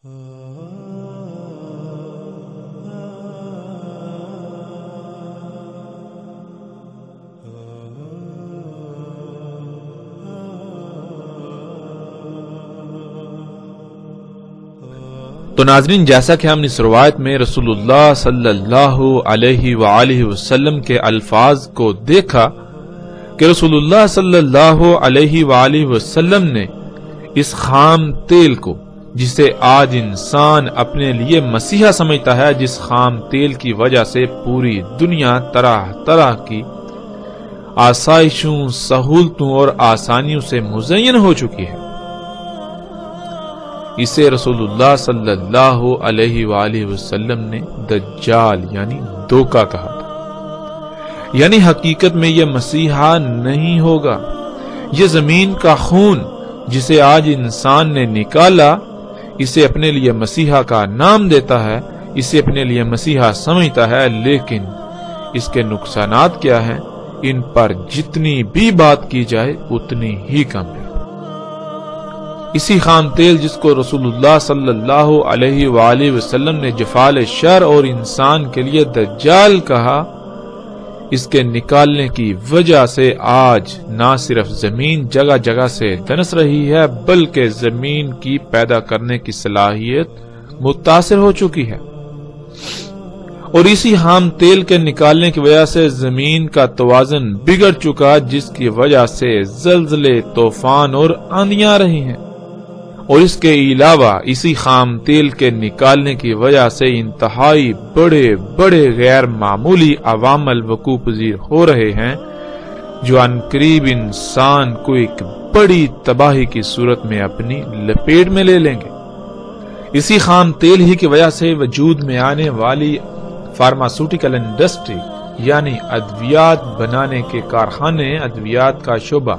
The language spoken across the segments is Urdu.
تو ناظرین، جیسا کہ ہم نے اس روایت میں رسول اللہ صلی اللہ علیہ وآلہ وسلم کے الفاظ کو دیکھا کہ رسول اللہ صلی اللہ علیہ وآلہ وسلم نے اس خام تیل کو، جسے آج انسان اپنے لیے مسیحا سمجھتا ہے، جس خام تیل کی وجہ سے پوری دنیا طرح طرح کی آسائشوں، سہولتوں اور آسانیوں سے مزین ہو چکی ہے، اسے رسول اللہ صلی اللہ علیہ وآلہ وسلم نے دجال یعنی دھوکہ کہا تھا۔ یعنی حقیقت میں یہ مسیحا نہیں ہوگا۔ یہ زمین کا خون جسے آج انسان نے نکالا، اسے اپنے لیے مسیحا کا نام دیتا ہے، اسے اپنے لیے مسیحا سمجھتا ہے، لیکن اس کے نقصانات کیا ہیں؟ ان پر جتنی بھی بات کی جائے اتنی ہی کم ہے۔ اسی خام تیل جس کو رسول اللہ صلی اللہ علیہ وآلہ وسلم نے جفال شر اور انسان کے لیے دجال کہا، اس کے نکالنے کی وجہ سے آج نہ صرف زمین جگہ جگہ سے دنس رہی ہے، بلکہ زمین کی پیدا کرنے کی صلاحیت متاثر ہو چکی ہے، اور اسی خام تیل کے نکالنے کی وجہ سے زمین کا توازن بگڑ چکا، جس کی وجہ سے زلزلے، طوفان اور آندیاں رہی ہیں، اور اس کے علاوہ اسی خام تیل کے نکالنے کی وجہ سے انتہائی بڑے بڑے غیر معمولی عوامل وقوع پذیر ہو رہے ہیں، جو عنقریب انسان کو ایک بڑی تباہی کی صورت میں اپنی لپیٹ میں لے لیں گے۔ اسی خام تیل ہی کی وجہ سے وجود میں آنے والی فارماسیوٹیکل انڈسٹری یعنی ادویات بنانے کے کارخانے، ادویات کا شعبہ،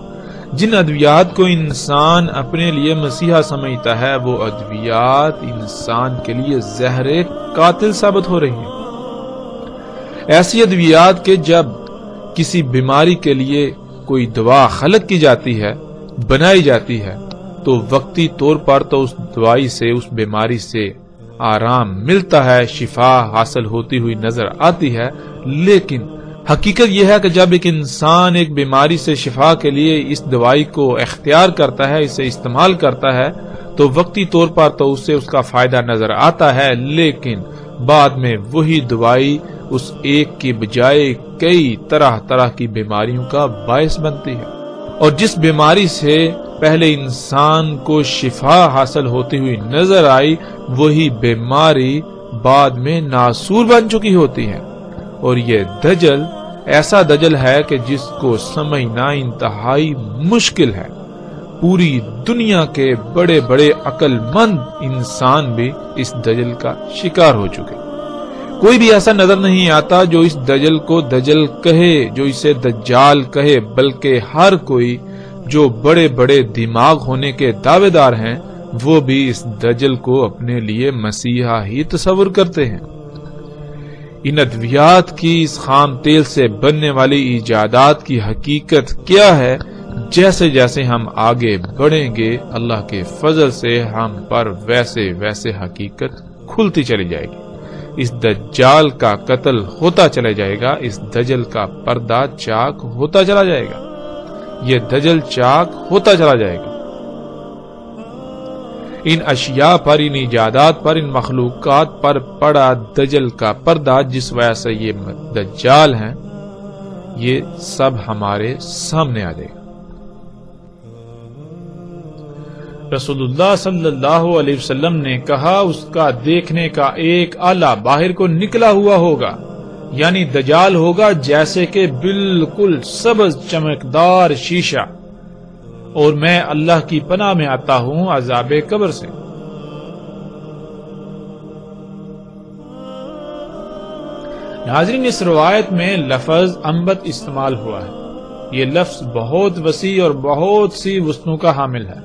جن ادویات کو انسان اپنے لیے مسیحا سمجھتا ہے، وہ ادویات انسان کے لیے زہر قاتل ثابت ہو رہی ہیں۔ ایسی ادویات کہ جب کسی بیماری کے لیے کوئی دوا خلق کی جاتی ہے، بنائی جاتی ہے، تو وقتی طور پر تو اس دوائی سے، اس بیماری سے آرام ملتا ہے، شفا حاصل ہوتی ہوئی نظر آتی ہے، لیکن حقیقت یہ ہے کہ جب ایک انسان ایک بیماری سے شفا کے لیے اس دوائی کو اختیار کرتا ہے، اسے استعمال کرتا ہے، تو وقتی طور پر تو اسے اس کا فائدہ نظر آتا ہے، لیکن بعد میں وہی دوائی اس ایک کی بجائے کئی طرح طرح کی بیماریوں کا باعث بنتی ہے، اور جس بیماری سے پہلے انسان کو شفا حاصل ہوتی ہوئی نظر آئی، وہی بیماری بعد میں ناسور بن چکی ہوتی ہے۔ اور یہ دجل ایسا دجل ہے کہ جس کو سمجھنا انتہائی مشکل ہے۔ پوری دنیا کے بڑے بڑے عقل مند انسان بھی اس دجل کا شکار ہو چکے۔ کوئی بھی ایسا نظر نہیں آتا جو اس دجل کو دجل کہے، جو اسے دجال کہے، بلکہ ہر کوئی جو بڑے بڑے دماغ ہونے کے دعوے دار ہیں، وہ بھی اس دجل کو اپنے لیے مسیحا ہی تصور کرتے ہیں۔ ان ادویات کی، اس خام تیل سے بننے والی ایجادات کی حقیقت کیا ہے؟ جیسے جیسے ہم آگے بڑھیں گے، اللہ کے فضل سے ہم پر ویسے ویسے حقیقت کھلتی چلی جائے گی۔ اس دجال کا قتل ہوتا چلا جائے گا، اس دجل کا پردہ چاک ہوتا چلا جائے گا، یہ دجل چاک ہوتا چلا جائے گا۔ ان اشیاء پر، ان ایجادات پر، ان مخلوقات پر پڑا دجل کا پردہ، جس وجہ سے یہ دجال ہیں، یہ سب ہمارے سامنے آ جائے گا۔ رسول اللہ صلی اللہ علیہ وسلم نے کہا، اس کا دیکھنے کا ایک آلہ باہر کو نکلا ہوا ہوگا، یعنی دجال ہوگا جیسے کہ بالکل سبز چمکدار شیشہ، اور میں اللہ کی پناہ میں آتا ہوں عذاب قبر سے۔ ناظرین، اس روایت میں لفظ انبت استعمال ہوا ہے۔ یہ لفظ بہت وسیع اور بہت سی وسعتوں کا حامل ہے۔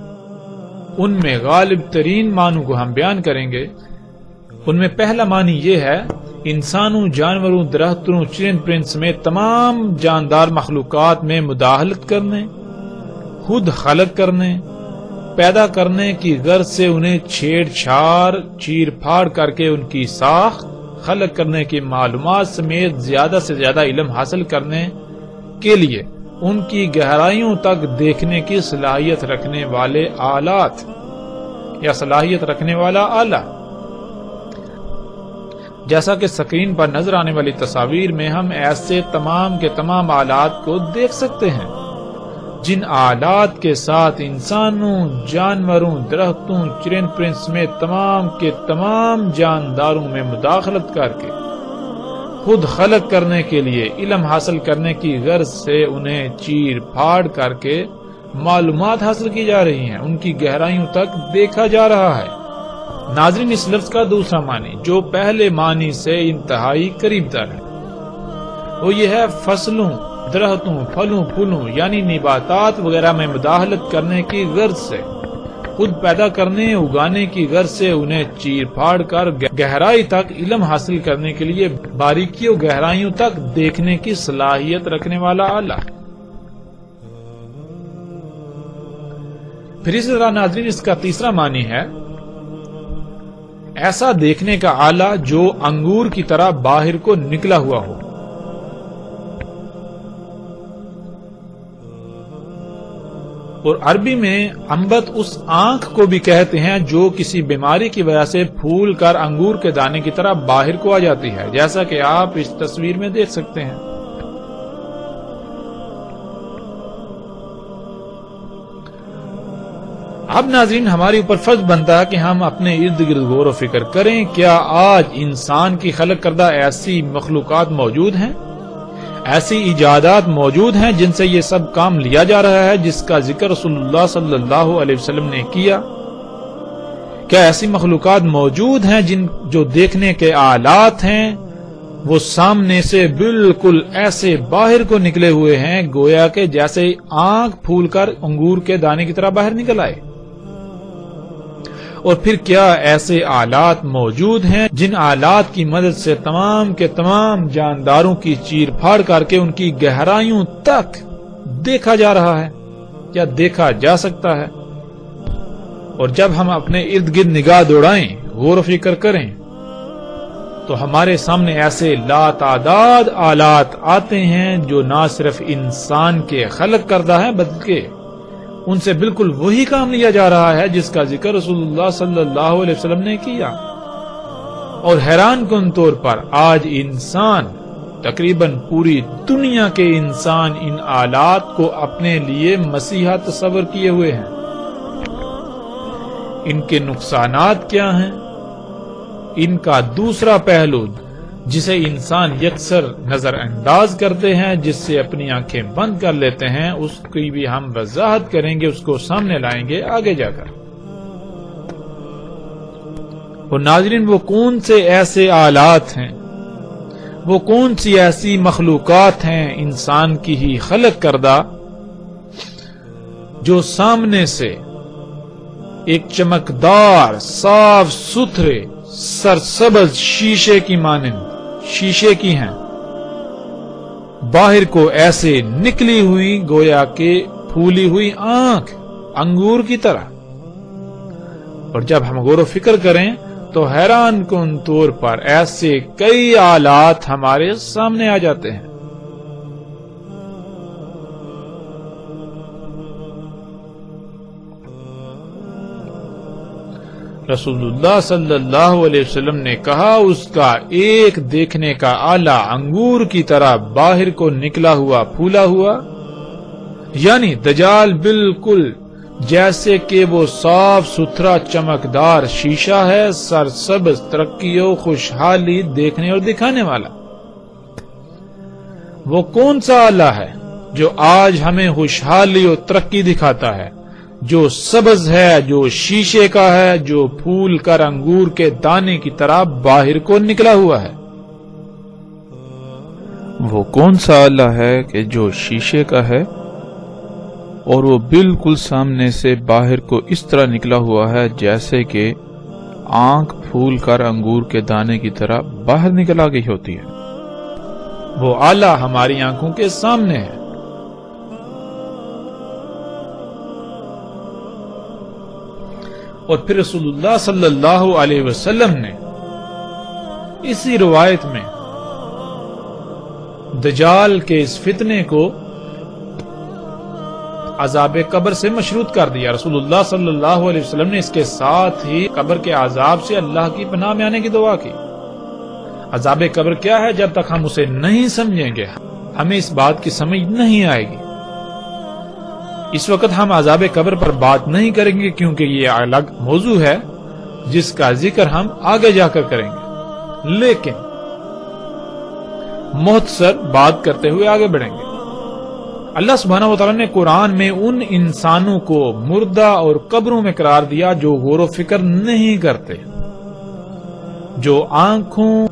ان میں غالب ترین معنوں کو ہم بیان کریں گے۔ ان میں پہلا معنی یہ ہے، انسانوں، جانوروں، درختوں، چرند پرند سمیت تمام جاندار مخلوقات میں مداخلت کرنے، خود خلق کرنے، پیدا کرنے کی غرض سے انہیں چھیڑ چھاڑ چیر پھاڑ کر کے ان کی ساخت، خلق کرنے کی معلومات سمیت زیادہ سے زیادہ علم حاصل کرنے کے لیے ان کی گہرائیوں تک دیکھنے کی صلاحیت رکھنے والے آلات یا صلاحیت رکھنے والا آلہ، جیسا کہ سکرین پر نظر آنے والی تصاویر میں ہم ایسے تمام کے تمام آلات کو دیکھ سکتے ہیں جن آلات کے ساتھ انسانوں، جانوروں، درختوں، چرند پرند سمیت تمام کے تمام جانداروں میں مداخلت کر کے خود خلق کرنے کے لیے علم حاصل کرنے کی غرض سے انہیں چیر پھاڑ کر کے معلومات حاصل کی جا رہی ہیں، ان کی گہرائیوں تک دیکھا جا رہا ہے۔ ناظرین، اس لفظ کا دوسرا معنی جو پہلے معنی سے انتہائی قریب تر ہے وہ یہ ہے فصلوں، درختوں، پھلوں پھولوں یعنی نباتات وغیرہ میں مداخلت کرنے کی غرض سے، خود پیدا کرنے اگانے کی غرض سے انہیں چیر پھاڑ کر گہرائی تک علم حاصل کرنے کے لیے باریکیوں گہرائیوں تک دیکھنے کی صلاحیت رکھنے والا آلہ۔ پھر اسی طرح ناظرین اس کا تیسرا معنی ہے ایسا دیکھنے کا آلہ جو انگور کی طرح باہر کو نکلا ہوا ہو۔ اور عربی میں انبت اس آنکھ کو بھی کہتے ہیں جو کسی بیماری کی وجہ سے پھول کر انگور کے دانے کی طرح باہر کو آ جاتی ہے، جیسا کہ آپ اس تصویر میں دیکھ سکتے ہیں۔ اب ناظرین ہمارے اوپر فرض بنتا ہے کہ ہم اپنے ارد گرد غور و فکر کریں، کیا آج انسان کی خلق کردہ ایسی مخلوقات موجود ہیں، ایسی ایجادات موجود ہیں جن سے یہ سب کام لیا جا رہا ہے جس کا ذکر رسول اللہ صلی اللہ علیہ وسلم نے کیا؟ کیا ایسی مخلوقات موجود ہیں جو دیکھنے کے آلات ہیں وہ سامنے سے بالکل ایسے باہر کو نکلے ہوئے ہیں گویا کہ جیسے آنکھ پھول کر انگور کے دانے کی طرح باہر نکل آئے؟ اور پھر کیا ایسے آلات موجود ہیں جن آلات کی مدد سے تمام کے تمام جانداروں کی چیر پھاڑ کر کے ان کی گہرائیوں تک دیکھا جا رہا ہے یا دیکھا جا سکتا ہے؟ اور جب ہم اپنے ارد گرد نگاہ دوڑائیں، غور و فکر کریں تو ہمارے سامنے ایسے لاتعداد آلات آتے ہیں جو نہ صرف انسان کے خلق کردہ ہیں بلکہ ان سے بالکل وہی کام لیا جا رہا ہے جس کا ذکر رسول اللہ صلی اللہ علیہ وسلم نے کیا۔ اور حیران کن طور پر آج انسان، تقریباً پوری دنیا کے انسان ان آلات کو اپنے لیے مسیحا تصور کیے ہوئے ہیں۔ ان کے نقصانات کیا ہیں؟ ان کا دوسرا پہلو جسے انسان یکسر نظر انداز کرتے ہیں، جس سے اپنی آنکھیں بند کر لیتے ہیں، اس کی بھی ہم وضاحت کریں گے، اس کو سامنے لائیں گے آگے جا کر۔ اور ناظرین وہ کون سے ایسے آلات ہیں، وہ کون سی ایسی مخلوقات ہیں انسان کی ہی خلق کردہ جو سامنے سے ایک چمکدار صاف ستھرے سرسبز شیشے کی مانند شیشے کی ہیں، باہر کو ایسے نکلی ہوئی گویا کہ پھولی ہوئی آنکھ انگور کی طرح؟ اور جب ہم غور و فکر کریں تو حیران کن طور پر ایسے کئی آلات ہمارے سامنے آ جاتے ہیں۔ رسول اللہ صلی اللہ علیہ وسلم نے کہا اس کا ایک دیکھنے کا آلہ انگور کی طرح باہر کو نکلا ہوا پھولا ہوا، یعنی دجال بالکل جیسے کہ وہ صاف ستھرا چمکدار شیشہ ہے، سرسبز، ترقی و خوشحالی دیکھنے اور دکھانے والا۔ وہ کون سا آلہ ہے جو آج ہمیں خوشحالی اور ترقی دکھاتا ہے، جو سبز ہے، جو شیشے کا ہے، جو پھول کر انگور کے دانے کی طرح باہر کو نکلا ہوا ہے؟ وہ کون سا آلہ ہے کہ جو شیشے کا ہے اور وہ بالکل سامنے سے باہر کو اس طرح نکلا ہوا ہے جیسے کہ آنکھ پھول کر انگور کے دانے کی طرح باہر نکل آ گئی ہوتی ہے؟ وہ آلہ ہماری آنکھوں کے سامنے ہے۔ اور پھر رسول اللہ صلی اللہ علیہ وسلم نے اسی روایت میں دجال کے اس فتنے کو عذاب قبر سے مشروط کر دیا. رسول اللہ صلی اللہ علیہ وسلم نے اس کے ساتھ ہی قبر کے عذاب سے اللہ کی پناہ میں آنے کی دعا کی. عذاب قبر کیا ہے؟ جب تک ہم اسے نہیں سمجھیں گے ہمیں اس بات کی سمجھ نہیں آئے گی. اس وقت ہم عذاب قبر پر بات نہیں کریں گے کیونکہ یہ الگ موضوع ہے جس کا ذکر ہم آگے جا کر کریں گے، لیکن مختصر بات کرتے ہوئے آگے بڑھیں گے. اللہ سبحانہ وتعالی نے قرآن میں ان انسانوں کو مردہ اور قبروں میں قرار دیا جو غور و فکر نہیں کرتے، جو آنکھوں،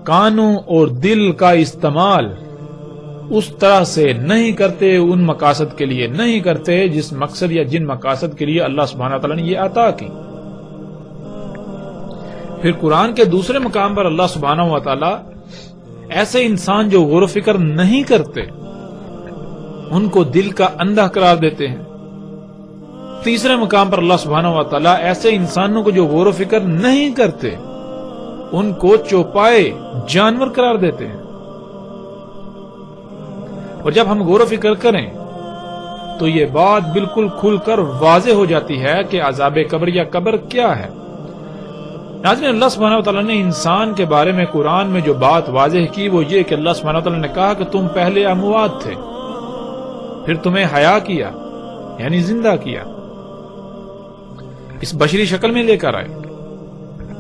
کانوں اور دل کا استعمال اس طرح سے نہیں کرتے، ان مقاصد کے لیے نہیں کرتے جس مقصد یا جن مقاصد کے لیے اللہ سبحانہ وتعالی نے یہ عطا کی. پھر قرآن کے دوسرے مقام پر اللہ سبحانہ وتعالی ایسے انسان جو غور و فکر نہیں کرتے ان کو دل کا اندھا قرار دیتے ہیں. تیسرے مقام پر اللہ سبحانہ وتعالی ایسے انسانوں کو جو غور و فکر نہیں کرتے ان کو چوپائے جانور قرار دیتے ہیں. اور جب ہم غور و فکر کریں تو یہ بات بالکل کھل کر واضح ہو جاتی ہے کہ عذاب قبر یا قبر کیا ہے. ناظرین، اللہ سبحانہ وتعالی نے انسان کے بارے میں قرآن میں جو بات واضح کی وہ یہ کہ اللہ سبحانہ وتعالی نے کہا کہ تم پہلے اموات تھے، پھر تمہیں حیا کیا یعنی زندہ کیا، اس بشری شکل میں لے کر آئے،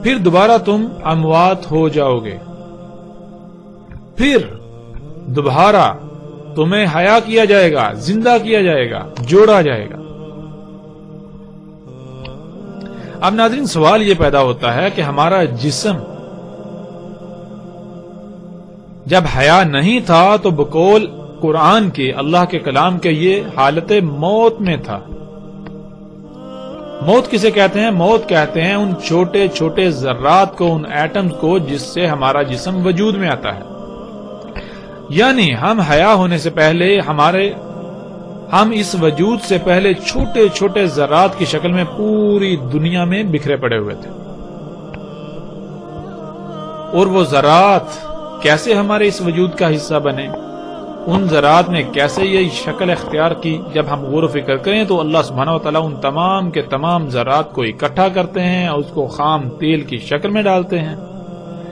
پھر دوبارہ تم اموات ہو جاؤ گے، پھر دوبارہ تمہیں حیا کیا جائے گا، زندہ کیا جائے گا، جوڑا جائے گا. اب ناظرین سوال یہ پیدا ہوتا ہے کہ ہمارا جسم جب حیا نہیں تھا تو بقول قرآن کے، اللہ کے کلام کے، یہ حالت موت میں تھا. موت کسے کہتے ہیں؟ موت کہتے ہیں ان چھوٹے چھوٹے ذرات کو، ان ایٹمز کو جس سے ہمارا جسم وجود میں آتا ہے. یعنی ہم حیا ہونے سے پہلے ہم اس وجود سے پہلے چھوٹے چھوٹے ذرات کی شکل میں پوری دنیا میں بکھرے پڑے ہوئے تھے. اور وہ ذرات کیسے ہمارے اس وجود کا حصہ بنے، ان ذرات نے کیسے یہ شکل اختیار کی، جب ہم غور و فکر کریں تو اللہ سبحانہ وتعالی ان تمام کے تمام ذرات کو اکٹھا کرتے ہیں اور اس کو خام تیل کی شکل میں ڈالتے ہیں.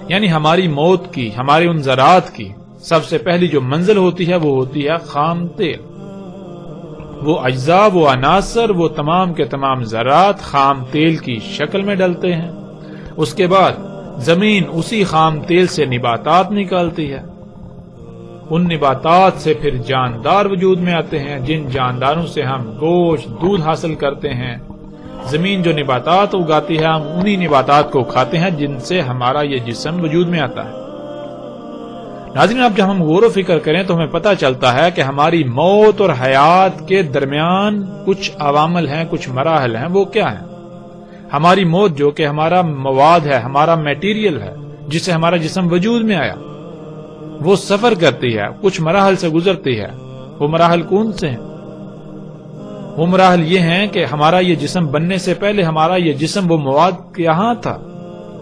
یعنی ہماری موت کی، ہمارے ان ذرات کی سب سے پہلی جو منزل ہوتی ہے وہ ہوتی ہے خام تیل. وہ اجزاء، وہ عناصر، وہ تمام کے تمام ذرات خام تیل کی شکل میں ڈلتے ہیں. اس کے بعد زمین اسی خام تیل سے نباتات نکالتی ہے، ان نباتات سے پھر جاندار وجود میں آتے ہیں، جن جانداروں سے ہم گوشت، دودھ حاصل کرتے ہیں. زمین جو نباتات اگاتی ہے ہم انہی نباتات کو کھاتے ہیں جن سے ہمارا یہ جسم وجود میں آتا ہے. ناظرین، اب جب ہم غور و فکر کریں تو ہمیں پتہ چلتا ہے کہ ہماری موت اور حیات کے درمیان کچھ عوامل ہیں، کچھ مراحل ہیں. وہ کیا ہیں؟ ہماری موت جو کہ ہمارا مواد ہے، ہمارا میٹیریل ہے جس سے ہمارا جسم وجود میں آیا، وہ سفر کرتی ہے، کچھ مراحل سے گزرتی ہے. وہ مراحل کون سے ہیں؟ وہ مراحل یہ ہیں کہ ہمارا یہ جسم بننے سے پہلے ہمارا یہ جسم وہ مواد کہاں تھا،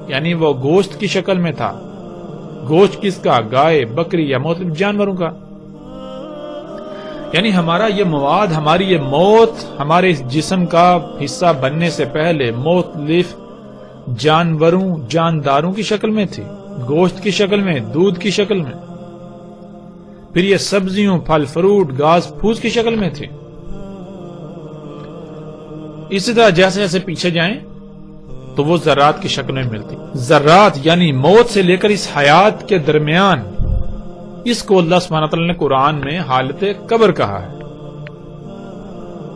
یعنی وہ گوشت کی شکل میں تھا. گوشت کس کا؟ گائے، بکری یا مختلف جانوروں کا. یعنی ہمارا یہ مواد، ہماری یہ موت ہمارے اس جسم کا حصہ بننے سے پہلے مختلف جانوروں، جانداروں کی شکل میں تھی، گوشت کی شکل میں، دودھ کی شکل میں. پھر یہ سبزیوں، پھل فروٹ، گھاس پھوس کی شکل میں تھی. اسی طرح جیسے جیسے پیچھے جائیں تو وہ ذرات کی شکل میں ملتی. ذرات یعنی موت سے لے کر اس حیات کے درمیان، اس کو اللہ سبحانہ تعالی نے قرآن میں حالت قبر کہا ہے.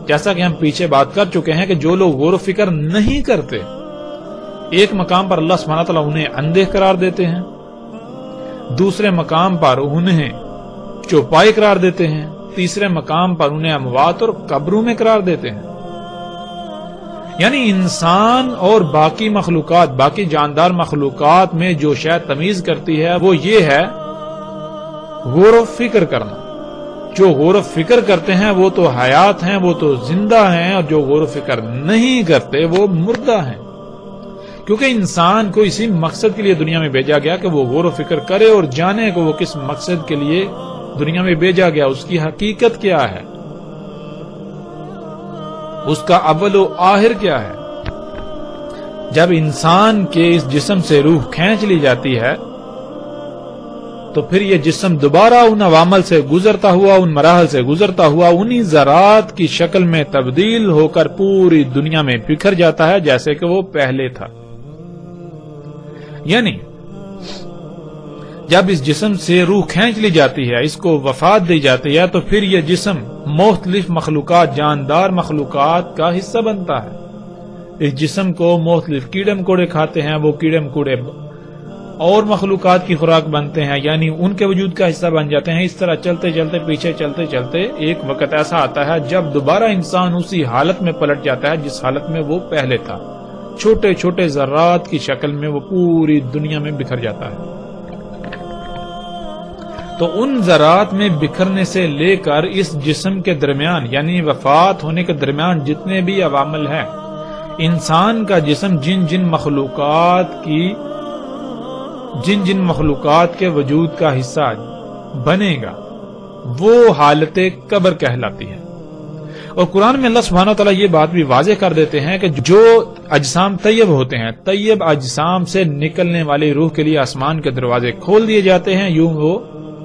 جیسا کہ ہم پیچھے بات کر چکے ہیں کہ جو لوگ غور و فکر نہیں کرتے، ایک مقام پر اللہ سبحانہ تعالی انہیں اندھے قرار دیتے ہیں، دوسرے مقام پر انہیں چوپائے قرار دیتے ہیں، تیسرے مقام پر انہیں اموات اور قبروں میں قرار دیتے ہیں. یعنی انسان اور باقی مخلوقات، باقی جاندار مخلوقات میں جو شے تمیز کرتی ہے وہ یہ ہے غور و فکر کرنا. جو غور و فکر کرتے ہیں وہ تو حیات ہیں، وہ تو زندہ ہیں، اور جو غور و فکر نہیں کرتے وہ مردہ ہیں، کیونکہ انسان کو اسی مقصد کے لیے دنیا میں بھیجا گیا کہ وہ غور و فکر کرے اور جانے کہ وہ کس مقصد کے لیے دنیا میں بھیجا گیا، اس کی حقیقت کیا ہے، اس کا اول و آخر کیا ہے۔ جب انسان کے اس جسم سے روح کھینچ لی جاتی ہے تو پھر یہ جسم دوبارہ ان عوامل سے گزرتا ہوا، ان مراحل سے گزرتا ہوا، انہی ذرات کی شکل میں تبدیل ہو کر پوری دنیا میں بکھر جاتا ہے جیسے کہ وہ پہلے تھا۔ یعنی جب اس جسم سے روح کھینچ لی جاتی ہے، اس کو وفات دی جاتی ہے، تو پھر یہ جسم مختلف مخلوقات، جاندار مخلوقات کا حصہ بنتا ہے۔ اس جسم کو مختلف کیڑے مکوڑے کھاتے ہیں، وہ کیڑے مکوڑے اور مخلوقات کی خوراک بنتے ہیں، یعنی ان کے وجود کا حصہ بن جاتے ہیں۔ اس طرح چلتے چلتے پیچھے چلتے چلتے ایک وقت ایسا آتا ہے جب دوبارہ انسان اسی حالت میں پلٹ جاتا ہے جس حالت میں وہ پہلے تھا، چھوٹے چھوٹے ذرات کی شکل میں وہ پوری دنیا میں بکھر جاتا ہے۔ تو ان ذرات میں بکھرنے سے لے کر اس جسم کے درمیان، یعنی وفات ہونے کے درمیان جتنے بھی عوامل ہیں، انسان کا جسم جن جن مخلوقات کے وجود کا حصہ بنے گا وہ حالت قبر کہلاتی ہے۔ اور قرآن میں اللہ سبحانہ وتعالی یہ بات بھی واضح کر دیتے ہیں کہ جو اجسام طیب ہوتے ہیں، طیب اجسام سے نکلنے والی روح کے لیے آسمان کے دروازے کھول دیے جاتے ہیں، یوں وہ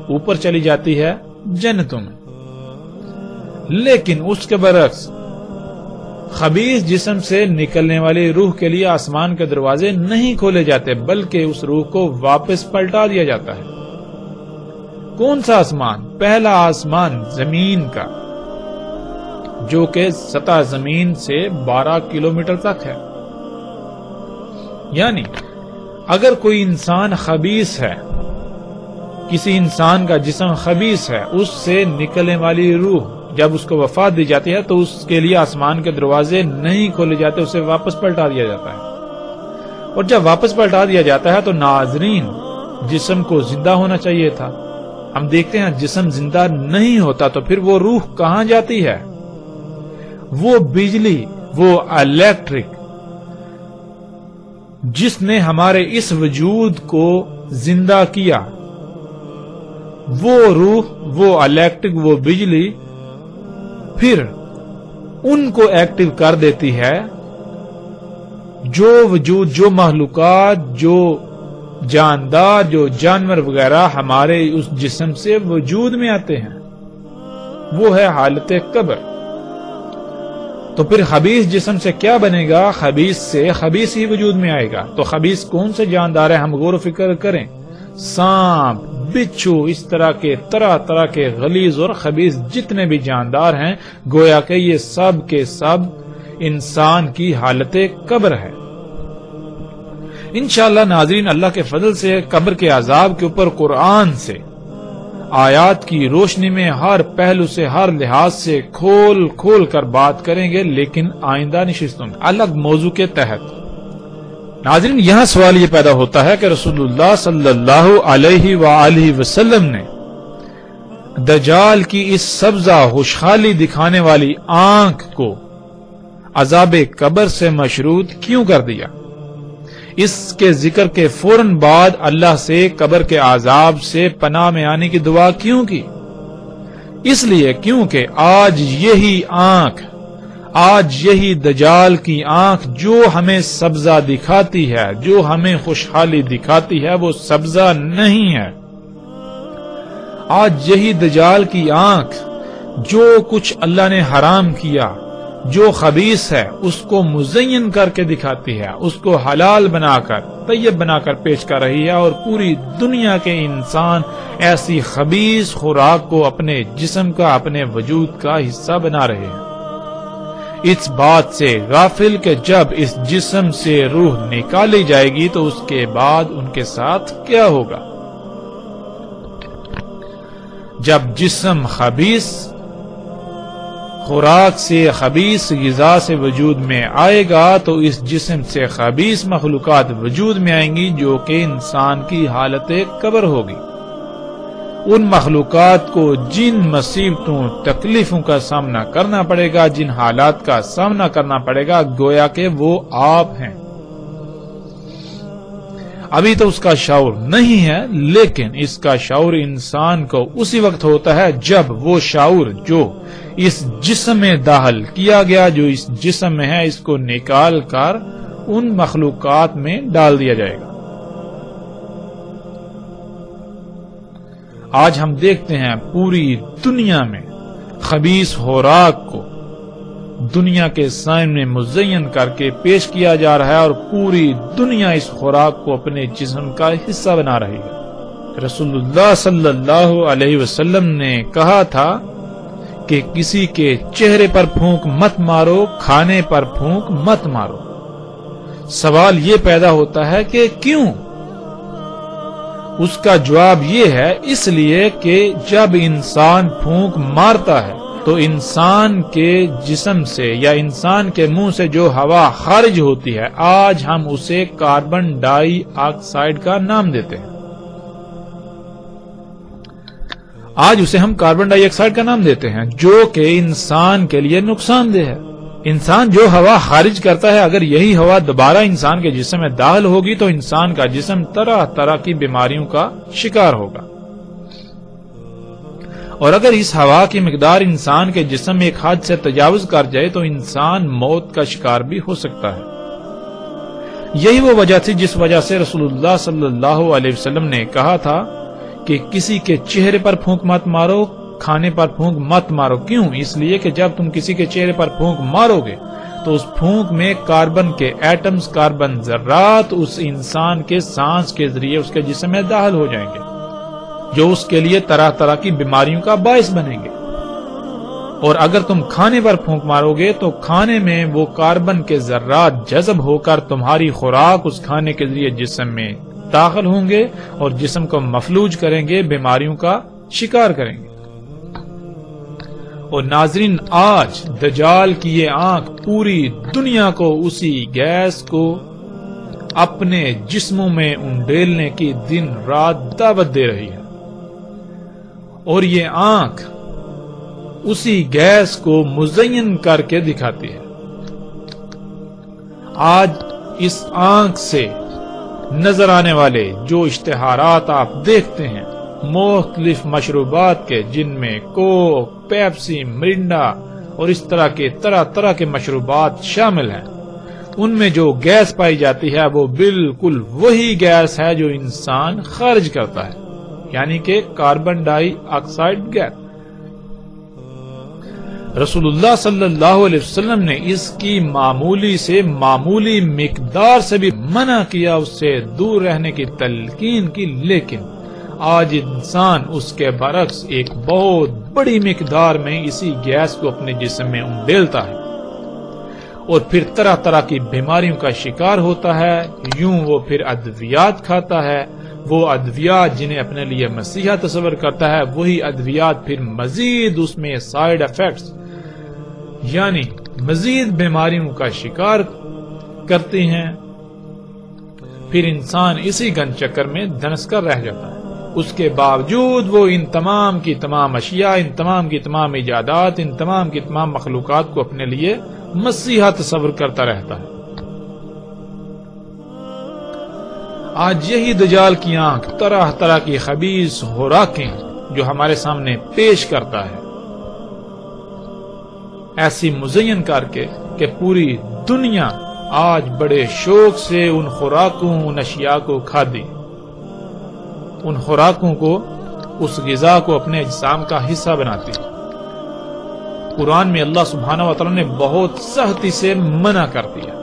اوپر چلی جاتی ہے جنتوں میں۔ لیکن اس کے برعکس خبیث جسم سے نکلنے والی روح کے لیے آسمان کے دروازے نہیں کھولے جاتے، بلکہ اس روح کو واپس پلٹا دیا جاتا ہے۔ کون سا آسمان؟ پہلا آسمان زمین کا، جو کہ سطح زمین سے 12 کلومیٹر تک ہے۔ یعنی اگر کوئی انسان خبیث ہے، کسی انسان کا جسم خبیث ہے، اس سے نکلنے والی روح جب اس کو وفات دی جاتی ہے تو اس کے لیے آسمان کے دروازے نہیں کھولے جاتے، اسے واپس پلٹا دیا جاتا ہے۔ اور جب واپس پلٹا دیا جاتا ہے تو ناظرین، جسم کو زندہ ہونا چاہیے تھا، ہم دیکھتے ہیں جسم زندہ نہیں ہوتا، تو پھر وہ روح کہاں جاتی ہے؟ وہ بجلی، وہ الیکٹرک جس نے ہمارے اس وجود کو زندہ کیا، وہ روح، وہ الیکٹرک، وہ بجلی پھر ان کو ایکٹیو کر دیتی ہے، جو وجود، جو مخلوقات، جو جاندار، جو جانور وغیرہ ہمارے اس جسم سے وجود میں آتے ہیں، وہ ہے حالت قبر۔ تو پھر خبیث جسم سے کیا بنے گا؟ خبیث سے خبیث ہی وجود میں آئے گا۔ تو خبیث کون سے جاندار ہیں؟ ہم غور و فکر کریں، سانپ، بچھو، اس طرح طرح کے غلیظ اور خبیث جتنے بھی جاندار ہیں، گویا کہ یہ سب کے سب انسان کی حالت قبر ہے۔ انشاءاللہ ناظرین، اللہ کے فضل سے قبر کے عذاب کے اوپر قرآن سے، آیات کی روشنی میں ہر پہلو سے، ہر لحاظ سے کھول کر بات کریں گے، لیکن آئندہ نشستوں میں الگ موضوع کے تحت۔ ناظرین، یہاں سوال یہ پیدا ہوتا ہے کہ رسول اللہ صلی اللہ علیہ وآلہ وسلم نے دجال کی اس سبزہ خوشحالی دکھانے والی آنکھ کو عذاب قبر سے مشروط کیوں کر دیا؟ اس کے ذکر کے فوراً بعد اللہ سے قبر کے عذاب سے پناہ میں آنے کی دعا کیوں کی؟ اس لیے کیونکہ آج یہی دجال کی آنکھ جو ہمیں سبزہ دکھاتی ہے، جو ہمیں خوشحالی دکھاتی ہے، وہ سبزہ نہیں ہے۔ آج یہی دجال کی آنکھ جو کچھ اللہ نے حرام کیا، جو خبیث ہے، اس کو مزین کر کے دکھاتی ہے، اس کو حلال بنا کر، طیب بنا کر پیش کر رہی ہے، اور پوری دنیا کے انسان ایسی خبیث خوراک کو اپنے جسم کا، اپنے وجود کا حصہ بنا رہے ہیں۔ اس بات سے غافل کہ جب اس جسم سے روح نکالی جائے گی تو اس کے بعد ان کے ساتھ کیا ہوگا۔ جب جسم خبیث خوراک سے، خبیث غذا سے وجود میں آئے گا تو اس جسم سے خبیث مخلوقات وجود میں آئیں گی، جو کہ انسان کی حالت قبر ہوگی۔ ان مخلوقات کو جن مصیبتوں تکلیفوں کا سامنا کرنا پڑے گا، جن حالات کا سامنا کرنا پڑے گا، گویا کہ وہ آپ ہیں۔ ابھی تو اس کا شعور نہیں ہے، لیکن اس کا شعور انسان کو اسی وقت ہوتا ہے جب وہ شعور جو اس جسم میں داخل کیا گیا، جو اس جسم میں ہے، اس کو نکال کر ان مخلوقات میں ڈال دیا جائے گا۔ آج ہم دیکھتے ہیں پوری دنیا میں خبیث خوراک کو دنیا کے سامنے مزین کر کے پیش کیا جا رہا ہے، اور پوری دنیا اس خوراک کو اپنے جسم کا حصہ بنا رہی ہے۔ رسول اللہ صلی اللہ علیہ وسلم نے کہا تھا کہ کسی کے چہرے پر پھونک مت مارو، کھانے پر پھونک مت مارو۔ سوال یہ پیدا ہوتا ہے کہ کیوں؟ اس کا جواب یہ ہے، اس لیے کہ جب انسان پھونک مارتا ہے تو انسان کے جسم سے یا انسان کے منہ سے جو ہوا خارج ہوتی ہے، آج ہم اسے کاربن ڈائی آکسائڈ کا نام دیتے ہیں۔ آج اسے ہم کاربن ڈائی آکسائڈ کا نام دیتے ہیں، جو کہ انسان کے لیے نقصان دہ ہے۔ انسان جو ہوا خارج کرتا ہے، اگر یہی ہوا دوبارہ انسان کے جسم میں داخل ہوگی تو انسان کا جسم طرح طرح کی بیماریوں کا شکار ہوگا، اور اگر اس ہوا کی مقدار انسان کے جسم میں ایک حد سے تجاوز کر جائے تو انسان موت کا شکار بھی ہو سکتا ہے۔ یہی وہ وجہ تھی جس وجہ سے رسول اللہ صلی اللہ علیہ وسلم نے کہا تھا کہ کسی کے چہرے پر پھونک مت مارو، کھانے پر پھونک مت مارو۔ کیوں؟ اس لیے کہ جب تم کسی کے چہرے پر پھونک مارو گے تو اس پھونک میں کاربن کے ایٹمز، کاربن ذرات اس انسان کے سانس کے ذریعے اس کے جسم میں داخل ہو جائیں گے، جو اس کے لیے طرح طرح کی بیماریوں کا باعث بنیں گے۔ اور اگر تم کھانے پر پھونک مارو گے تو کھانے میں وہ کاربن کے ذرات جذب ہو کر تمہاری خوراک اس کھانے کے ذریعے جسم میں داخل ہوں گے اور جسم کو مفلوج کریں گے، بیماریوں کا شکار کریں گے۔ اور ناظرین، آج دجال کی یہ آنکھ پوری دنیا کو اسی گیس کو اپنے جسموں میں انڈیلنے کی دن رات دعوت دے رہی ہے، اور یہ آنکھ اسی گیس کو مزین کر کے دکھاتی ہے۔ آج اس آنکھ سے نظر آنے والے جو اشتہارات آپ دیکھتے ہیں مختلف مشروبات کے، جن میں کوک، پیپسی، مرنڈا اور اس طرح کے مشروبات شامل ہیں، ان میں جو گیس پائی جاتی ہے وہ بالکل وہی گیس ہے جو انسان خارج کرتا ہے، یعنی کہ کاربن ڈائی آکسائڈ گیس۔ رسول اللہ صلی اللہ علیہ وسلم نے اس کی معمولی سے معمولی مقدار سے بھی منع کیا، اس سے دور رہنے کی تلقین کی، لیکن آج انسان اس کے برعکس ایک بہت بڑی مقدار میں اسی گیس کو اپنے جسم میں انڈیلتا ہے، اور پھر طرح طرح کی بیماریوں کا شکار ہوتا ہے۔ یوں وہ پھر ادویات کھاتا ہے، وہ ادویات جنہیں اپنے لیے مسیحا تصور کرتا ہے، وہی ادویات پھر مزید اس میں سائیڈ ایفیکٹس یعنی مزید بیماریوں کا شکار کرتے ہیں۔ پھر انسان اسی گن چکر میں دھنس کر رہ جاتا ہے۔ اس کے باوجود وہ ان تمام کی تمام اشیاء، ان تمام کی تمام ایجادات، ان تمام کی تمام مخلوقات کو اپنے لیے مسیحا تصور کرتا رہتا ہے۔ آج یہی دجال کی آنکھ طرح طرح کی خبیث خوراکیں جو ہمارے سامنے پیش کرتا ہے، ایسی مزین کر کے کہ پوری دنیا آج بڑے شوق سے ان خوراکوں، ان اشیاء کو کھادی، ان خوراکوں کو، اس غذا کو اپنے اجسام کا حصہ بناتی۔ قرآن میں اللہ سبحانہ و تعالی نے بہت سختی سے منع کر دیا۔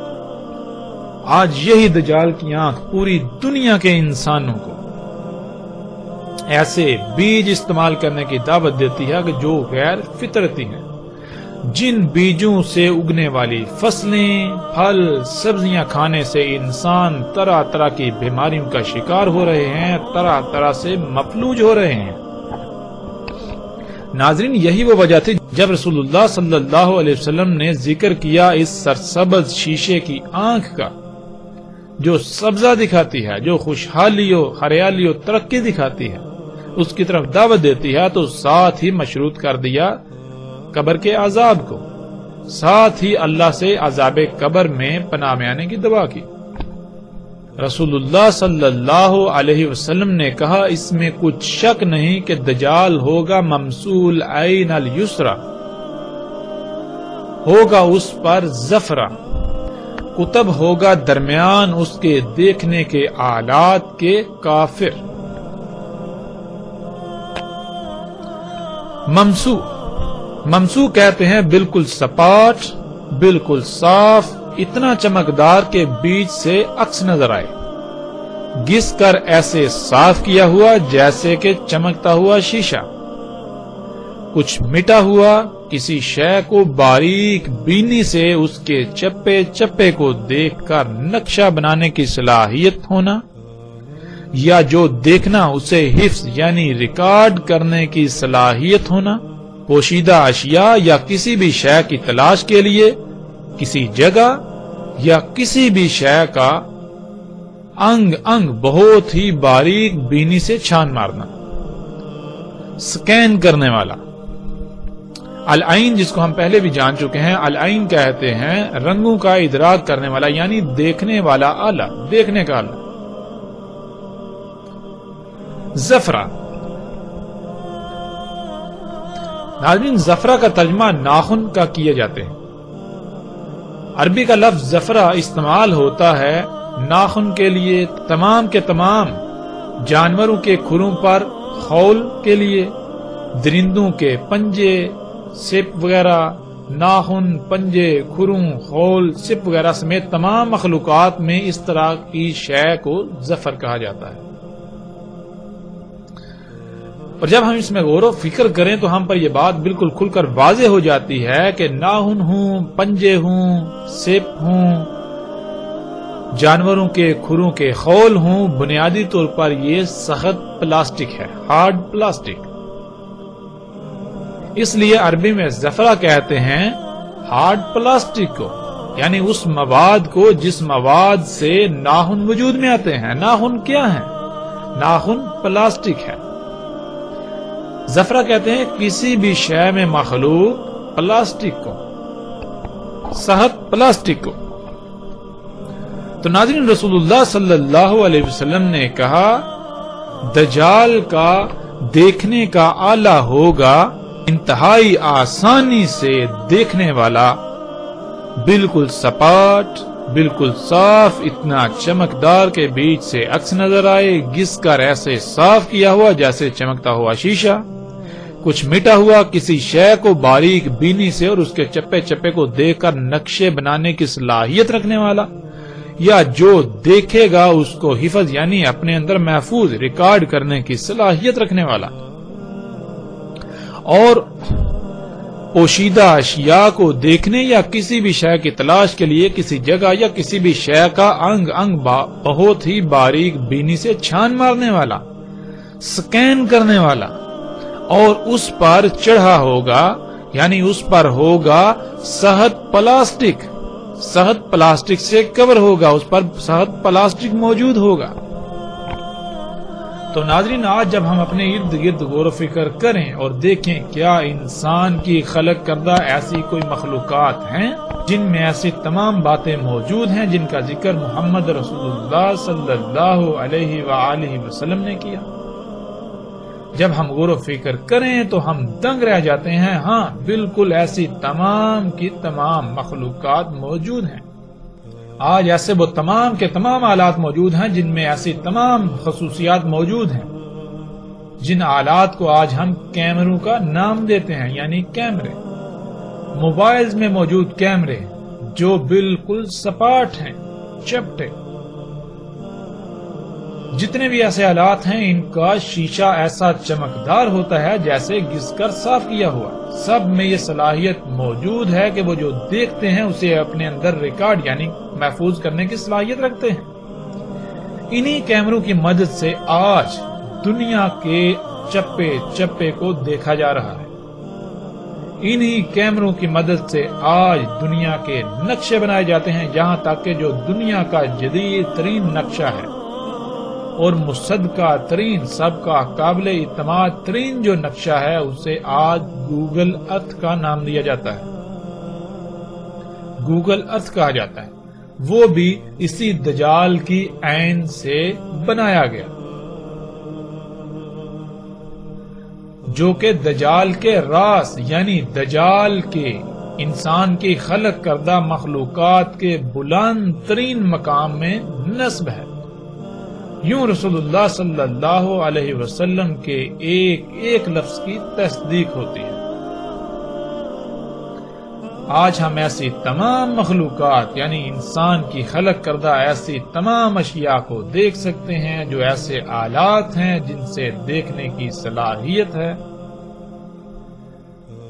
آج یہی دجال کی آنکھ پوری دنیا کے انسانوں کو ایسے بیج استعمال کرنے کی دعوت دیتی ہے کہ جو غیر فطرتی ہیں، جن بیجوں سے اگنے والی فصلیں، پھل، سبزیاں کھانے سے انسان طرح طرح کی بیماریوں کا شکار ہو رہے ہیں، طرح طرح سے مفلوج ہو رہے ہیں۔ ناظرین، یہی وہ وجہ تھی جب رسول اللہ صلی اللہ علیہ وسلم نے ذکر کیا اس سرسبز شیشے کی آنکھ کا، جو سبزہ دکھاتی ہے، جو خوشحالی و ہریالی و ترقی دکھاتی ہے، اس کی طرف دعوت دیتی ہے تو ساتھ ہی مشروط کر دیا قبر کے عذاب کو، ساتھ ہی اللہ سے عذاب قبر میں پناہ میں آنے کی دعا کی۔ رسول اللہ صلی اللہ علیہ وسلم نے کہا اس میں کچھ شک نہیں کہ دجال ہوگا ممسول عین الیسرا، ہوگا اس پر زفرہ، قطب ہوگا درمیان اس کے دیکھنے کے آلات کے کافر۔ ممسو کہتے ہیں بالکل سپاٹ، بالکل صاف، اتنا چمکدار کے بیچ سے عکس نظر آئے، گھس کر ایسے صاف کیا ہوا جیسے کہ چمکتا ہوا شیشہ، کچھ مٹا ہوا، کسی شے کو باریک بینی سے اس کے چپے چپے کو دیکھ کر نقشہ بنانے کی صلاحیت ہونا، یا جو دیکھنا اسے حفظ یعنی ریکارڈ کرنے کی صلاحیت ہونا، پوشیدہ اشیاء یا کسی بھی شے کی تلاش کے لیے کسی جگہ یا کسی بھی شے کا انگ انگ بہت ہی باریک بینی سے چھان مارنا، سکین کرنے والا۔ العین جس کو ہم پہلے بھی جان چکے ہیں، العین کہتے ہیں رنگوں کا ادراک کرنے والا یعنی دیکھنے والا آلہ، دیکھنے کا آلہ۔ زفرہ، ناظرین زفرہ کا ترجمہ ناخن کا کیے جاتے ہیں۔ عربی کا لفظ زفرہ استعمال ہوتا ہے ناخن کے لیے، تمام کے تمام جانوروں کے کھروں پر خول کے لیے، درندوں کے پنجے، سپ وغیرہ، ناخن، پنجے، کھروں، خول، سپ وغیرہ سمیت تمام مخلوقات میں اس طرح کی شے کو زفر کہا جاتا ہے۔ اور جب ہم اس میں غور و فکر کریں تو ہم پر یہ بات بالکل کھل کر واضح ہو جاتی ہے کہ ناخن ہوں، پنجے ہوں، سپ ہوں، جانوروں کے کھروں کے خول ہوں، بنیادی طور پر یہ سخت پلاسٹک ہے، ہارڈ پلاسٹک۔ اس لیے عربی میں زفرہ کہتے ہیں ہارڈ پلاسٹک کو، یعنی اس مواد کو جس مواد سے ناخن وجود میں آتے ہیں۔ ناخن کیا ہے؟ ناخن پلاسٹک ہے۔ زفرہ کہتے ہیں کسی بھی شے میں مخلوق پلاسٹک کو، سخت پلاسٹک کو۔ تو ناظرین رسول اللہ صلی اللہ علیہ وسلم نے کہا دجال کا دیکھنے کا آلہ ہوگا انتہائی آسانی سے دیکھنے والا، بالکل سپاٹ، بالکل صاف، اتنا چمکدار کے بیچ سے عکس نظر آئے، گھس کر ایسے صاف کیا ہوا جیسے چمکتا ہوا شیشہ، کچھ مٹا ہوا، کسی شے کو باریک بینی سے اور اس کے چپے چپے کو دیکھ کر نقشے بنانے کی صلاحیت رکھنے والا، یا جو دیکھے گا اس کو حفظ یعنی اپنے اندر محفوظ ریکارڈ کرنے کی صلاحیت رکھنے والا، اور پوشیدہ اشیاء کو دیکھنے یا کسی بھی شے کی تلاش کے لیے کسی جگہ یا کسی بھی شے کا انگ انگ بہت ہی باریک بینی سے چھان مارنے والا، سکین کرنے والا، اور اس پر چڑھا ہوگا یعنی اس پر ہوگا سخت پلاسٹک، سخت پلاسٹک سے کور ہوگا، اس پر سخت پلاسٹک موجود ہوگا۔ تو ناظرین آج جب ہم اپنے ارد گرد غور و فکر کریں اور دیکھیں کیا انسان کی خلق کردہ ایسی کوئی مخلوقات ہیں جن میں ایسی تمام باتیں موجود ہیں جن کا ذکر محمد رسول اللہ صلی اللہ علیہ وآلہ وسلم نے کیا، جب ہم غور و فکر کریں تو ہم دنگ رہ جاتے ہیں۔ ہاں بالکل ایسی تمام کی تمام مخلوقات موجود ہیں۔ آج ایسے وہ تمام کے تمام آلات موجود ہیں جن میں ایسی تمام خصوصیات موجود ہیں جن آلات کو آج ہم کیمروں کا نام دیتے ہیں، یعنی کیمرے، موبائلز میں موجود کیمرے جو بالکل سپاٹ ہیں، چپٹے۔ جتنے بھی ایسے آلات ہیں ان کا شیشہ ایسا چمکدار ہوتا ہے جیسے گھس کر صاف کیا ہوا، سب میں یہ صلاحیت موجود ہے کہ وہ جو دیکھتے ہیں اسے اپنے اندر ریکارڈ یعنی محفوظ کرنے کی صلاحیت رکھتے ہیں۔ انہی کیمروں کی مدد سے آج دنیا کے چپے چپے کو دیکھا جا رہا ہے، انہی کیمروں کی مدد سے آج دنیا کے نقشے بنائے جاتے ہیں، جہاں تک کہ جو دنیا کا جدید ترین نقشہ ہے اور مصدقہ ترین، سب کا قابل اعتماد ترین جو نقشہ ہے اسے آج گوگل ارتھ کا نام دیا جاتا ہے، گوگل ارتھ کہا جاتا ہے، وہ بھی اسی دجال کی عین سے بنایا گیا، جو کہ دجال کے راس یعنی دجال کے انسان کی خلق کردہ مخلوقات کے بلند ترین مقام میں نصب ہے۔ یوں رسول اللہ صلی اللہ علیہ وسلم کے ایک ایک لفظ کی تصدیق ہوتی ہے۔ آج ہم ایسی تمام مخلوقات یعنی انسان کی خلق کردہ ایسی تمام اشیاء کو دیکھ سکتے ہیں جو ایسے آلات ہیں جن سے دیکھنے کی صلاحیت ہے،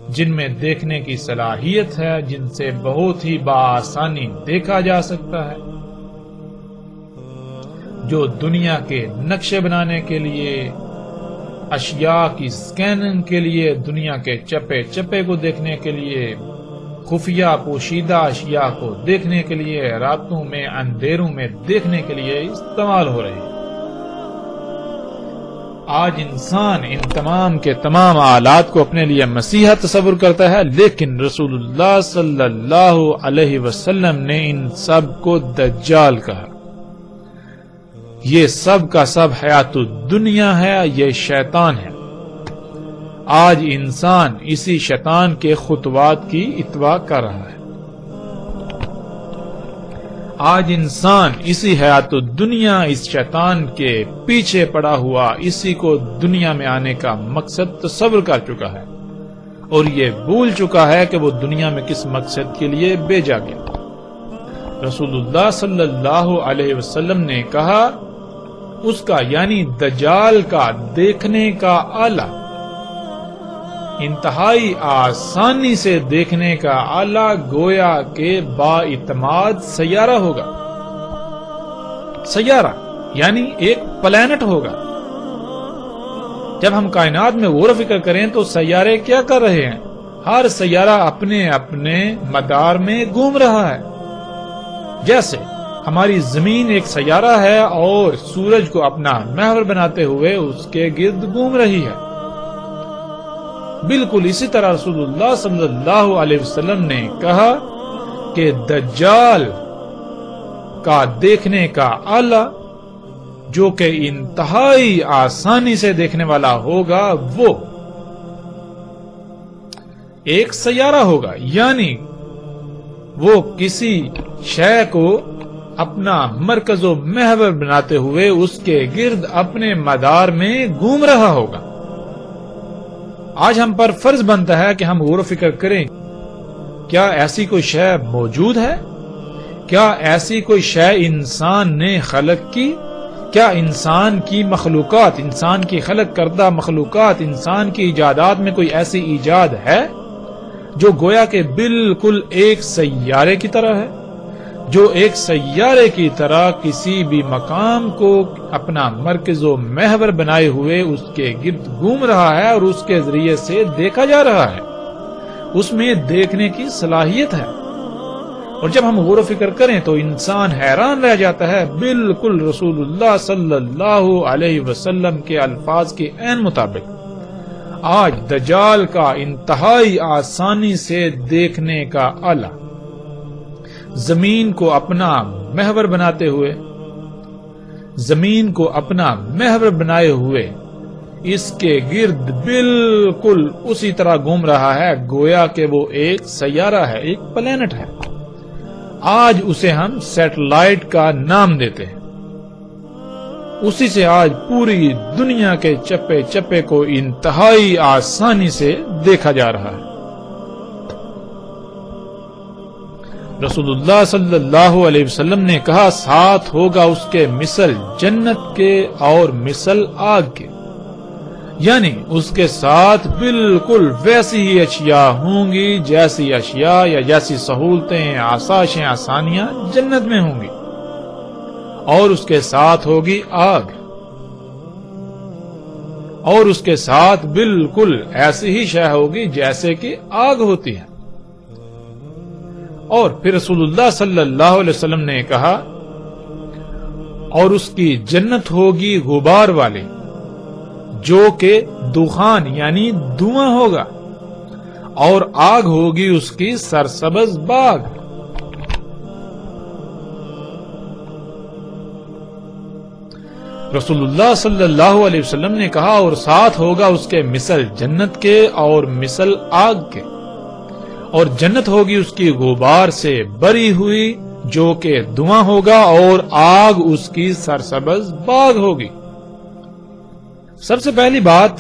جن میں دیکھنے کی صلاحیت ہے، جن سے بہت ہی بآسانی دیکھا جا سکتا ہے، جو دنیا کے نقشے بنانے کے لیے، اشیاء کی سکیننگ کے لیے، دنیا کے چپے چپے کو دیکھنے کے لیے، خفیہ پوشیدہ اشیاء کو دیکھنے کے لیے، راتوں میں اندھیروں میں دیکھنے کے لیے استعمال ہو رہے ہیں۔ آج انسان ان تمام کے تمام آلات کو اپنے لیے مسیحا تصور کرتا ہے، لیکن رسول اللہ صلی اللہ علیہ وسلم نے ان سب کو دجال کہا۔ یہ سب کا سب حیات الدنیا ہے، یہ شیطان ہے۔ آج انسان اسی شیطان کے خطوات کی اتباع کر رہا ہے۔ آج انسان اسی حیات الدنیا، اس شیطان کے پیچھے پڑا ہوا، اسی کو دنیا میں آنے کا مقصد تصور کر چکا ہے، اور یہ بھول چکا ہے کہ وہ دنیا میں کس مقصد کے لیے بھیجا گیا۔ رسول اللہ صلی اللہ علیہ وسلم نے کہا اس کا یعنی دجال کا دیکھنے کا آلہ، انتہائی آسانی سے دیکھنے کا آلہ گویا کہ بااعتماد سیارہ ہوگا۔ سیارہ یعنی ایک پلانٹ ہوگا۔ جب ہم کائنات میں غور و فکر کریں تو سیارے کیا کر رہے ہیں؟ ہر سیارہ اپنے اپنے مدار میں گھوم رہا ہے۔ جیسے ہماری زمین ایک سیارہ ہے اور سورج کو اپنا محور بناتے ہوئے اس کے گرد گھوم رہی ہے، بالکل اسی طرح رسول اللہ صلی اللہ علیہ وسلم نے کہا کہ دجال کا دیکھنے کا آلہ جو کہ انتہائی آسانی سے دیکھنے والا ہوگا وہ ایک سیارہ ہوگا، یعنی وہ کسی شے کو اپنا مرکز و محور بناتے ہوئے اس کے گرد اپنے مدار میں گھوم رہا ہوگا۔ آج ہم پر فرض بنتا ہے کہ ہم غور و فکر کریں، کیا ایسی کوئی شے موجود ہے؟ کیا ایسی کوئی شے انسان نے خلق کی؟ کیا انسان کی مخلوقات، انسان کی خلق کردہ مخلوقات، انسان کی ایجادات میں کوئی ایسی ایجاد ہے جو گویا کہ بالکل ایک سیارے کی طرح ہے، جو ایک سیارے کی طرح کسی بھی مقام کو اپنا مرکز و محور بنائے ہوئے اس کے گرد گھوم رہا ہے اور اس کے ذریعے سے دیکھا جا رہا ہے؟ اس میں دیکھنے کی صلاحیت ہے۔ اور جب ہم غور و فکر کریں تو انسان حیران رہ جاتا ہے، بالکل رسول اللہ صلی اللہ علیہ وسلم کے الفاظ کے عین مطابق آج دجال کا انتہائی آسانی سے دیکھنے کا آلہ، زمین کو اپنا محور بناتے ہوئے، زمین کو اپنا محور بنائے ہوئے اس کے گرد بالکل اسی طرح گھوم رہا ہے گویا کہ وہ ایک سیارہ ہے، ایک پلانٹ ہے۔ آج اسے ہم سیٹلائٹ کا نام دیتے ہیں۔ اسی سے آج پوری دنیا کے چپے چپے کو انتہائی آسانی سے دیکھا جا رہا ہے۔ رسول اللہ صلی اللہ علیہ وسلم نے کہا ساتھ ہوگا اس کے مثل جنت کے اور مثل آگ کے، یعنی اس کے ساتھ بالکل ویسی ہی اشیاء ہوں گی جیسی اشیاء یا جیسی سہولتیں، آسائشیں، آسانیاں جنت میں ہوں گی، اور اس کے ساتھ ہوگی آگ، اور اس کے ساتھ بالکل ایسی ہی شے ہوگی جیسے کہ آگ ہوتی ہے۔ اور پھر رسول اللہ صلی اللہ علیہ وسلم نے کہا اور اس کی جنت ہوگی غبار والی جو کہ دخان یعنی دھواں ہوگا، اور آگ ہوگی اس کی سرسبز باغ۔ رسول اللہ صلی اللہ علیہ وسلم نے کہا اور ساتھ ہوگا اس کے مثل جنت کے اور مثل آگ کے، اور جنت ہوگی اس کی غبار سے بری ہوئی جو کہ دھواں ہوگا، اور آگ اس کی سرسبز باغ ہوگی۔ سب سے پہلی بات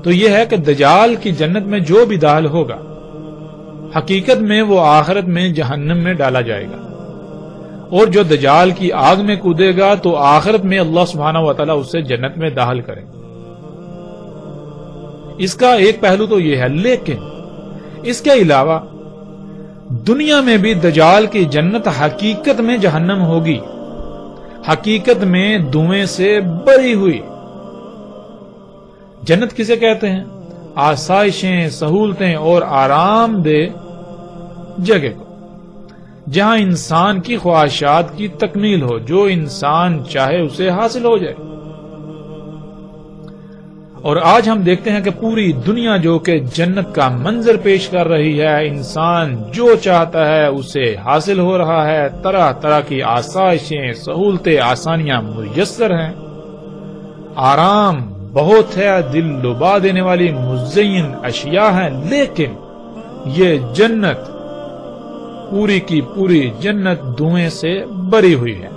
تو یہ ہے کہ دجال کی جنت میں جو بھی داخل ہوگا حقیقت میں وہ آخرت میں جہنم میں ڈالا جائے گا، اور جو دجال کی آگ میں کودے گا تو آخرت میں اللہ سبحانہ و تعالیٰ اسے جنت میں داخل کرے گا۔ اس کا ایک پہلو تو یہ ہے، لیکن اس کے علاوہ دنیا میں بھی دجال کی جنت حقیقت میں جہنم ہوگی، حقیقت میں دھویں سے بری ہوئی۔ جنت کسے کہتے ہیں؟ آسائشیں، سہولتیں اور آرام دہ جگہ کو، جہاں انسان کی خواہشات کی تکمیل ہو، جو انسان چاہے اسے حاصل ہو جائے۔ اور آج ہم دیکھتے ہیں کہ پوری دنیا جو کہ جنت کا منظر پیش کر رہی ہے، انسان جو چاہتا ہے اسے حاصل ہو رہا ہے، طرح طرح کی آسائشیں، سہولتیں، آسانیاں میسر ہیں، آرام بہت ہے، دل لبا دینے والی مزین اشیاء ہیں، لیکن یہ جنت پوری کی پوری جنت دھویں سے بری ہوئی ہے،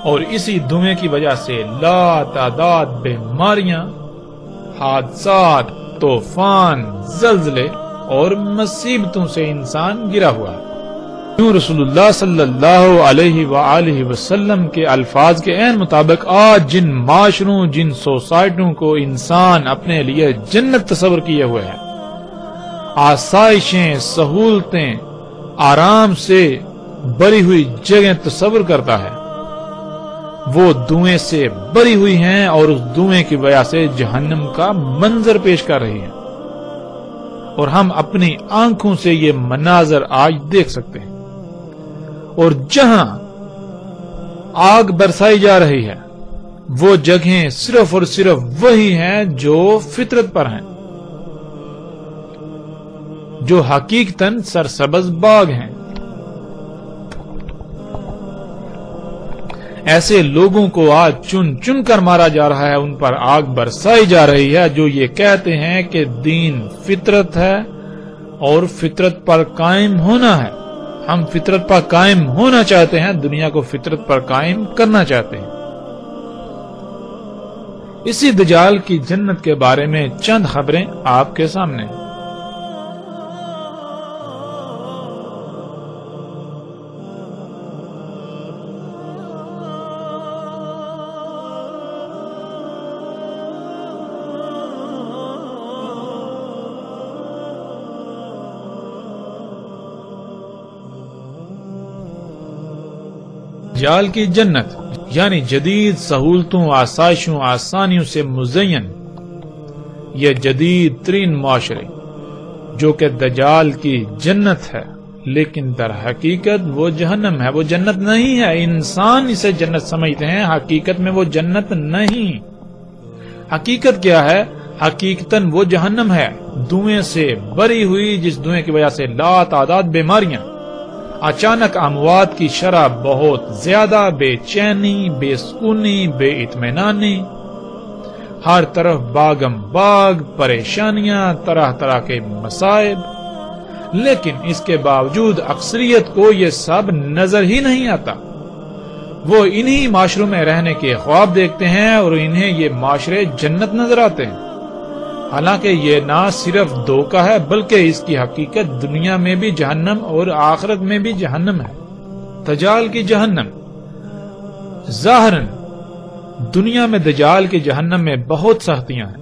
اور اسی دھویں کی وجہ سے لا تعداد بیماریاں، حادثات، طوفان، زلزلے اور مصیبتوں سے انسان گرا ہوا ہے۔ کیوں رسول اللہ صلی اللہ علیہ وآلہ وسلم کے الفاظ کے عین مطابق آج جن معاشروں، جن سوسائٹیوں کو انسان اپنے لیے جنت تصور کیے ہوئے ہیں، آسائشیں، سہولتیں، آرام سے بری ہوئی جگہ تصور کرتا ہے، وہ دھویں سے بری ہوئی ہیں اور اس دھویں کی وجہ سے جہنم کا منظر پیش کر رہی ہیں، اور ہم اپنی آنکھوں سے یہ مناظر آج دیکھ سکتے ہیں۔ اور جہاں آگ برسائی جا رہی ہے وہ جگہیں صرف اور صرف وہی ہیں جو فطرت پر ہیں، جو حقیقتاً سرسبز باغ ہیں۔ ایسے لوگوں کو آج چن چن کر مارا جا رہا ہے، ان پر آگ برسائی جا رہی ہے جو یہ کہتے ہیں کہ دین فطرت ہے اور فطرت پر قائم ہونا ہے۔ ہم فطرت پر قائم ہونا چاہتے ہیں، دنیا کو فطرت پر قائم کرنا چاہتے ہیں۔ اسی دجال کی جنت کے بارے میں چند خبریں آپ کے سامنے ہیں۔ دجال کی جنت یعنی جدید سہولتوں، آسائشوں، آسانیوں سے مزین یہ جدید ترین معاشرے جو کہ دجال کی جنت ہے، لیکن در حقیقت وہ جہنم ہے، وہ جنت نہیں ہے۔ انسان اسے جنت سمجھتے ہیں، حقیقت میں وہ جنت نہیں۔ حقیقت کیا ہے؟ حقیقتاً وہ جہنم ہے، دھویں سے بری ہوئی، جس دھویں کی وجہ سے لا تعداد بیماریاں، اچانک اموات کی شرح بہت زیادہ، بے چینی، بے سکونی، بے اطمینانی، ہر طرف باغم باغ، پریشانیاں، طرح طرح کے مصائب، لیکن اس کے باوجود اکثریت کو یہ سب نظر ہی نہیں آتا۔ وہ انہی معاشروں میں رہنے کے خواب دیکھتے ہیں اور انہیں یہ معاشرے جنت نظر آتے ہیں، حالانکہ یہ نہ صرف دھوکہ ہے بلکہ اس کی حقیقت دنیا میں بھی جہنم اور آخرت میں بھی جہنم ہے۔ دجال کی جہنم ظاہراً دنیا میں دجال کی جہنم میں بہت سختیاں ہیں۔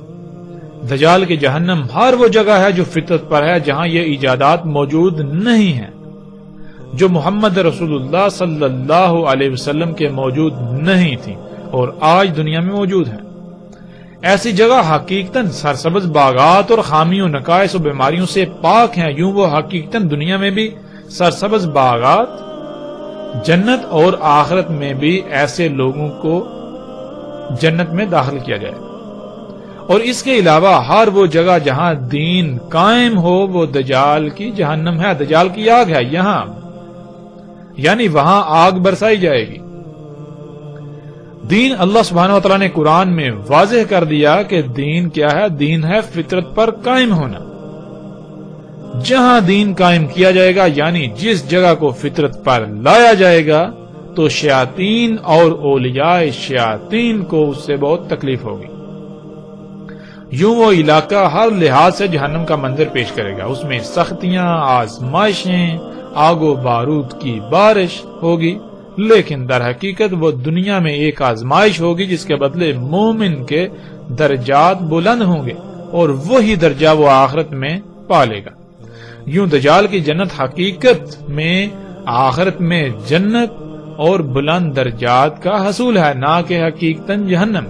دجال کی جہنم ہر وہ جگہ ہے جو فطرت پر ہے، جہاں یہ ایجادات موجود نہیں ہیں، جو محمد رسول اللہ صلی اللہ علیہ وسلم کے موجود نہیں تھی اور آج دنیا میں موجود ہیں۔ ایسی جگہ حقیقتاً سرسبز باغات اور خامیوں، نقائص و بیماریوں سے پاک ہیں۔ یوں وہ حقیقتاً دنیا میں بھی سرسبز باغات جنت اور آخرت میں بھی ایسے لوگوں کو جنت میں داخل کیا جائے گا، اور اس کے علاوہ ہر وہ جگہ جہاں دین قائم ہو وہ دجال کی جہنم ہے، دجال کی آگ ہے یہاں، یعنی وہاں آگ برسائی جائے گی۔ دین اللہ سبحانہ وتعالی نے قرآن میں واضح کر دیا کہ دین کیا ہے، دین ہے فطرت پر قائم ہونا۔ جہاں دین قائم کیا جائے گا یعنی جس جگہ کو فطرت پر لایا جائے گا تو شیاطین اور اولیاء شیاطین کو اس سے بہت تکلیف ہوگی۔ یوں وہ علاقہ ہر لحاظ سے جہنم کا منظر پیش کرے گا، اس میں سختیاں، آزمائشیں، آگ و بارود کی بارش ہوگی، لیکن در حقیقت وہ دنیا میں ایک آزمائش ہوگی جس کے بدلے مومن کے درجات بلند ہوں گے اور وہی درجہ وہ آخرت میں پالے گا۔ یوں دجال کی جنت حقیقت میں آخرت میں جنت اور بلند درجات کا حصول ہے، نہ کہ حقیقتاً جہنم۔